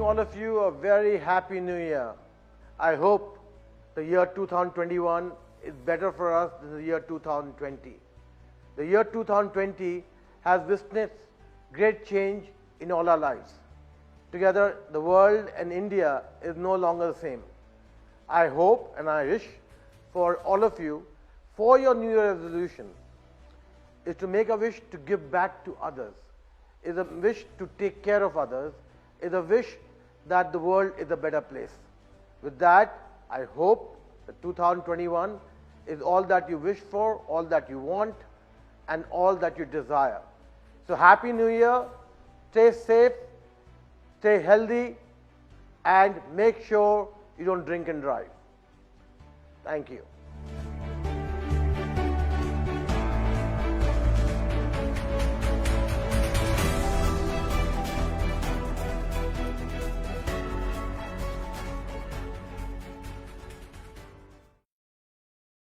all of you a very happy new year. I hope the year 2021 is better for us than the year 2020. The year 2020 has witnessed great change in all our lives. Together, the world and India is no longer the same. I hope and I wish for all of you, for your New Year resolution, is to make a wish to give back to others, is a wish to take care of others, is a wish that the world is a better place. With that, I hope that 2021 is all that you wish for, all that you want, and all that you desire. So Happy New Year, stay safe, stay healthy, and make sure you don't drink and drive. Thank you.